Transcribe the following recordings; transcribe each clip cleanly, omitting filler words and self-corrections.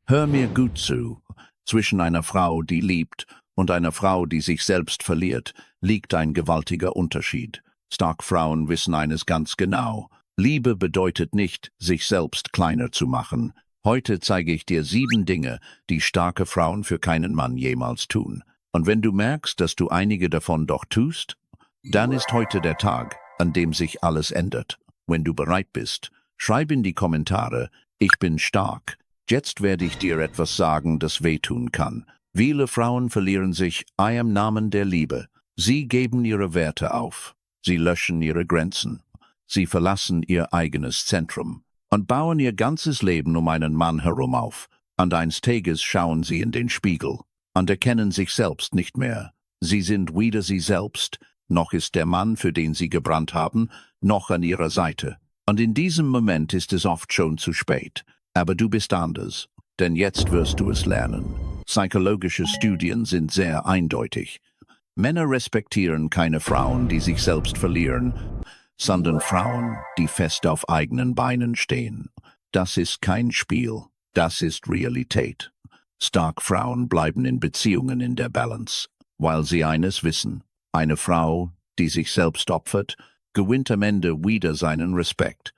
Hör mir gut zu. Zwischen einer Frau, die liebt, und einer Frau, die sich selbst verliert, liegt ein gewaltiger Unterschied. Stark-Frauen wissen eines ganz genau. Liebe bedeutet nicht, sich selbst kleiner zu machen. Heute zeige ich dir 7 Dinge, die starke Frauen für keinen Mann jemals tun. Und wenn du merkst, dass du einige davon doch tust, dann ist heute der Tag, an dem sich alles ändert. Wenn du bereit bist, schreib in die Kommentare, ich bin stark. Jetzt werde ich dir etwas sagen, das wehtun kann. Viele Frauen verlieren sich im Namen der Liebe. Sie geben ihre Werte auf. Sie löschen ihre Grenzen. Sie verlassen ihr eigenes Zentrum und bauen ihr ganzes Leben um einen Mann herum auf. Und eines Tages schauen sie in den Spiegel und erkennen sich selbst nicht mehr. Sie sind weder sie selbst, noch ist der Mann, für den sie gebrannt haben, noch an ihrer Seite. Und in diesem Moment ist es oft schon zu spät. Aber du bist anders, denn jetzt wirst du es lernen. Psychologische Studien sind sehr eindeutig. Männer respektieren keine Frauen, die sich selbst verlieren, sondern Frauen, die fest auf eigenen Beinen stehen. Das ist kein Spiel, das ist Realität. Stark Frauen bleiben in Beziehungen in der Balance, weil sie eines wissen. Eine Frau, die sich selbst opfert, gewinnt am Ende weder seinen Respekt,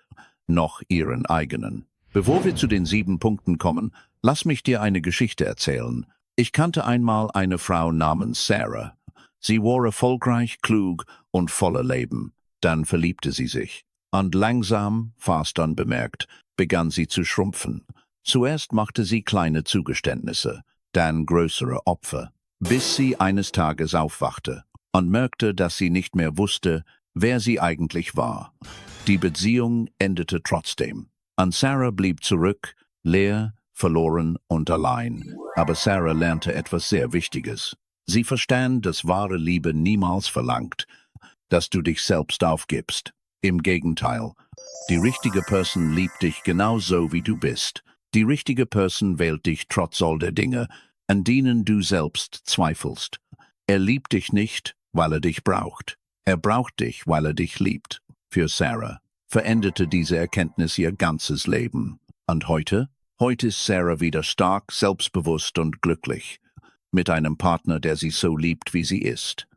noch ihren eigenen. Bevor wir zu den 7 Punkten kommen, lass mich dir eine Geschichte erzählen. Ich kannte einmal eine Frau namens Sarah. Sie war erfolgreich, klug und voller Leben. Dann verliebte sie sich. Und langsam, fast unbemerkt, begann sie zu schrumpfen. Zuerst machte sie kleine Zugeständnisse, dann größere Opfer, bis sie eines Tages aufwachte und merkte, dass sie nicht mehr wusste, wer sie eigentlich war. Die Beziehung endete trotzdem. Und Sarah blieb zurück, leer, verloren und allein. Aber Sarah lernte etwas sehr Wichtiges. Sie verstand, dass wahre Liebe niemals verlangt, dass du dich selbst aufgibst. Im Gegenteil, die richtige Person liebt dich genauso, wie du bist. Die richtige Person wählt dich trotz all der Dinge, an denen du selbst zweifelst. Er liebt dich nicht, weil er dich braucht. Er braucht dich, weil er dich liebt. Für Sarah veränderte diese Erkenntnis ihr ganzes Leben. Und heute? Heute ist Sarah wieder stark, selbstbewusst und glücklich. Mit einem Partner, der sie so liebt, wie sie ist.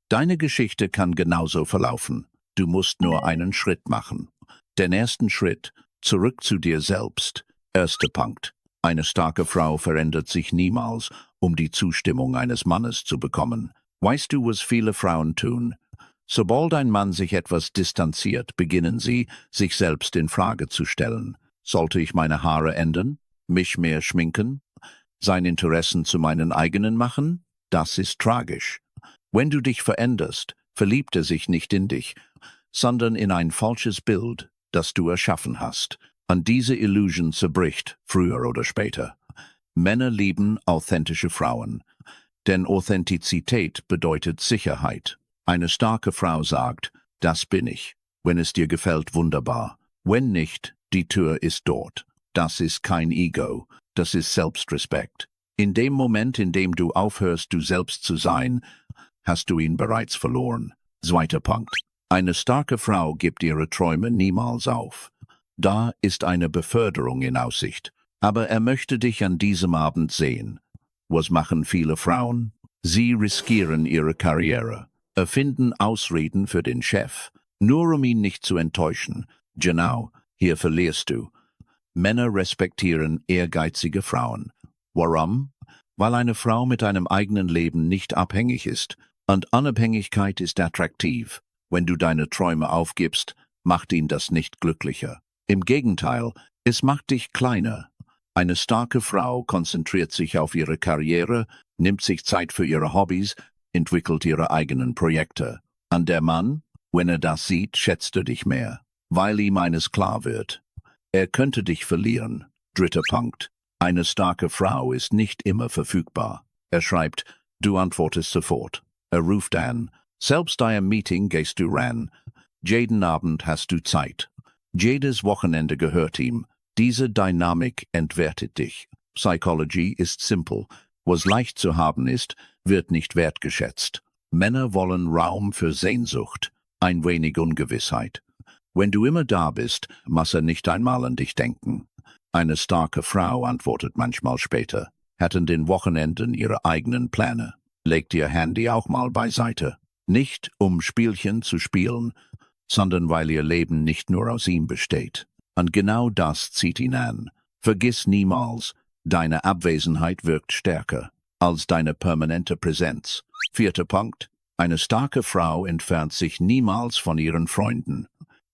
Deine Geschichte kann genauso verlaufen. Du musst nur einen Schritt machen. Den ersten Schritt, zurück zu dir selbst. Erster Punkt. Eine starke Frau verändert sich niemals, um die Zustimmung eines Mannes zu bekommen. Weißt du, was viele Frauen tun? Sobald ein Mann sich etwas distanziert, beginnen sie, sich selbst in Frage zu stellen. Sollte ich meine Haare ändern? Mich mehr schminken? Sein Interessen zu meinen eigenen machen? Das ist tragisch. Wenn du dich veränderst, verliebt er sich nicht in dich, sondern in ein falsches Bild, das du erschaffen hast. Und diese Illusion zerbricht, früher oder später. Männer lieben authentische Frauen, denn Authentizität bedeutet Sicherheit. Eine starke Frau sagt, das bin ich. Wenn es dir gefällt, wunderbar. Wenn nicht, die Tür ist dort. Das ist kein Ego, das ist Selbstrespekt. In dem Moment, in dem du aufhörst, du selbst zu sein, hast du ihn bereits verloren. Zweiter Punkt. Eine starke Frau gibt ihre Träume niemals auf. Da ist eine Beförderung in Aussicht. Aber er möchte dich an diesem Abend sehen. Was machen viele Frauen? Sie riskieren ihre Karriere, erfinden Ausreden für den Chef, nur um ihn nicht zu enttäuschen. Genau, hier verlierst du. Männer respektieren ehrgeizige Frauen. Warum? Weil eine Frau mit einem eigenen Leben nicht abhängig ist. Und Unabhängigkeit ist attraktiv. Wenn du deine Träume aufgibst, macht ihn das nicht glücklicher. Im Gegenteil, es macht dich kleiner. Eine starke Frau konzentriert sich auf ihre Karriere, nimmt sich Zeit für ihre Hobbys, entwickelt ihre eigenen Projekte. Und der Mann, wenn er das sieht, schätzt er dich mehr, weil ihm eines klar wird. Er könnte dich verlieren. Dritter Punkt. Eine starke Frau ist nicht immer verfügbar. Er schreibt, du antwortest sofort. Er ruft an. Selbst einem Meeting gehst du ran. Jeden Abend hast du Zeit. Jedes Wochenende gehört ihm. Diese Dynamik entwertet dich. Psychology ist simpel. Was leicht zu haben ist, wird nicht wertgeschätzt. Männer wollen Raum für Sehnsucht, ein wenig Ungewissheit. Wenn du immer da bist, muss er nicht einmal an dich denken. Eine starke Frau antwortet manchmal später, hätten den Wochenenden ihre eigenen Pläne. Legt ihr Handy auch mal beiseite. Nicht, um Spielchen zu spielen, sondern weil ihr Leben nicht nur aus ihm besteht. Und genau das zieht ihn an. Vergiss niemals, deine Abwesenheit wirkt stärker als deine permanente Präsenz. 4. Punkt. Eine starke Frau entfernt sich niemals von ihren Freunden.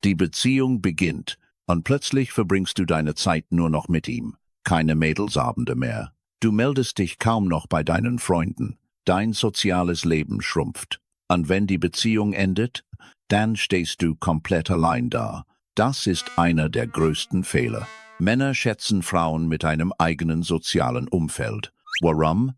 Die Beziehung beginnt und plötzlich verbringst du deine Zeit nur noch mit ihm. Keine Mädelsabende mehr. Du meldest dich kaum noch bei deinen Freunden. Dein soziales Leben schrumpft. Und wenn die Beziehung endet, dann stehst du komplett allein da. Das ist einer der größten Fehler. Männer schätzen Frauen mit einem eigenen sozialen Umfeld. Warum?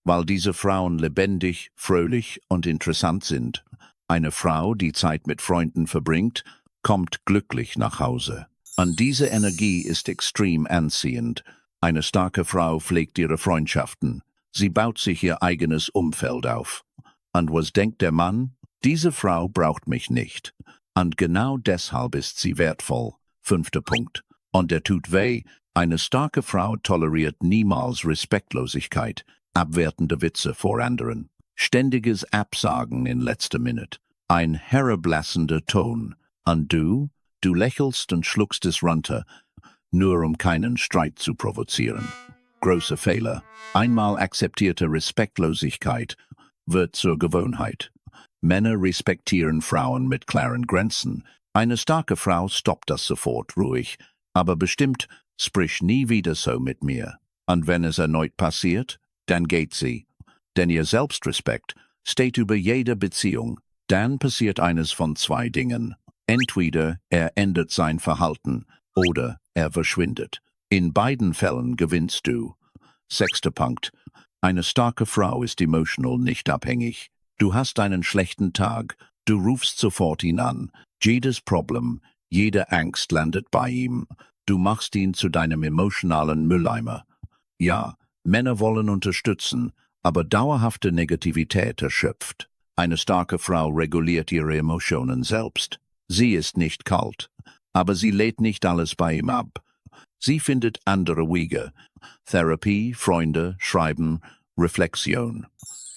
Weil diese Frauen lebendig, fröhlich und interessant sind. Eine Frau, die Zeit mit Freunden verbringt, kommt glücklich nach Hause. Und diese Energie ist extrem anziehend. Eine starke Frau pflegt ihre Freundschaften. Sie baut sich ihr eigenes Umfeld auf. Und was denkt der Mann? Diese Frau braucht mich nicht. Und genau deshalb ist sie wertvoll. 5. Punkt. Und der tut weh. Eine starke Frau toleriert niemals Respektlosigkeit, abwertende Witze vor anderen, ständiges Absagen in letzter Minute, ein herablassender Ton. Und du lächelst und schluckst es runter, nur um keinen Streit zu provozieren. Großer Fehler. Einmal akzeptierte Respektlosigkeit wird zur Gewohnheit. Männer respektieren Frauen mit klaren Grenzen. Eine starke Frau stoppt das sofort ruhig, aber bestimmt, sprich nie wieder so mit mir. Und wenn es erneut passiert, dann geht sie. Denn ihr Selbstrespekt steht über jede Beziehung. Dann passiert eines von 2 Dingen. Entweder er ändert sein Verhalten oder er verschwindet. In beiden Fällen gewinnst du. 6. Punkt. Eine starke Frau ist emotional nicht abhängig. Du hast einen schlechten Tag, du rufst sofort ihn an. Jedes Problem, jede Angst landet bei ihm. Du machst ihn zu deinem emotionalen Mülleimer. Ja, Männer wollen unterstützen, aber dauerhafte Negativität erschöpft. Eine starke Frau reguliert ihre Emotionen selbst. Sie ist nicht kalt, aber sie lädt nicht alles bei ihm ab. Sie findet andere Wege. Therapie, Freunde, Schreiben, Reflexion.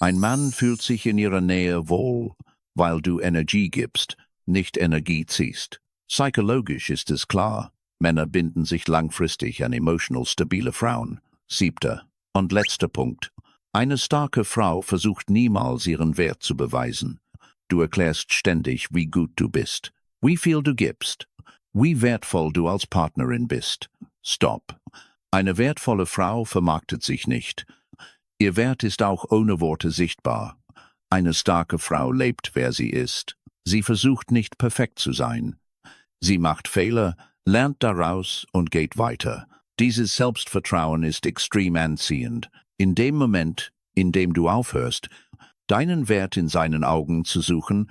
Ein Mann fühlt sich in ihrer Nähe wohl, weil du Energie gibst, nicht Energie ziehst. Psychologisch ist es klar. Männer binden sich langfristig an emotional stabile Frauen. 7. und letzter Punkt. Eine starke Frau versucht niemals ihren Wert zu beweisen. Du erklärst ständig, wie gut du bist, wie viel du gibst, wie wertvoll du als Partnerin bist. Stopp. Eine wertvolle Frau vermarktet sich nicht. Ihr Wert ist auch ohne Worte sichtbar. Eine starke Frau lebt, wer sie ist. Sie versucht nicht perfekt zu sein. Sie macht Fehler, lernt daraus und geht weiter. Dieses Selbstvertrauen ist extrem anziehend. In dem Moment, in dem du aufhörst, deinen Wert in seinen Augen zu suchen,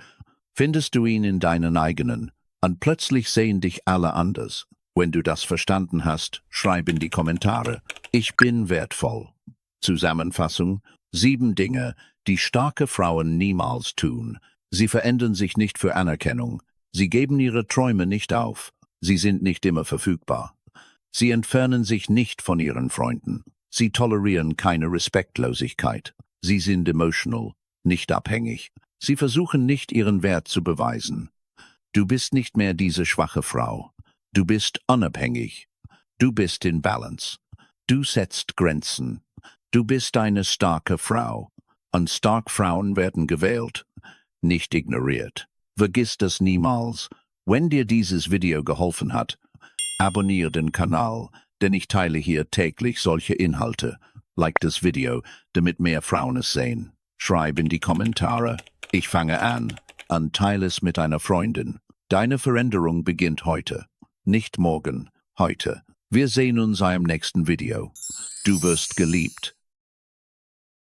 findest du ihn in deinen eigenen. Und plötzlich sehen dich alle anders. Wenn du das verstanden hast, schreib in die Kommentare. Ich bin wertvoll. Zusammenfassung: 7 Dinge, die starke Frauen niemals tun. Sie verändern sich nicht für Anerkennung. Sie geben ihre Träume nicht auf. Sie sind nicht immer verfügbar. Sie entfernen sich nicht von ihren Freunden. Sie tolerieren keine Respektlosigkeit. Sie sind emotional, nicht abhängig. Sie versuchen nicht, ihren Wert zu beweisen. Du bist nicht mehr diese schwache Frau. Du bist unabhängig. Du bist in Balance. Du setzt Grenzen. Du bist eine starke Frau. Und starke Frauen werden gewählt, nicht ignoriert. Vergiss das niemals. Wenn dir dieses Video geholfen hat, abonniere den Kanal, denn ich teile hier täglich solche Inhalte. Like das Video, damit mehr Frauen es sehen. Schreib in die Kommentare. Ich fange an und teile es mit einer Freundin. Deine Veränderung beginnt heute. Nicht morgen, heute. Wir sehen uns im nächsten Video. Du wirst geliebt.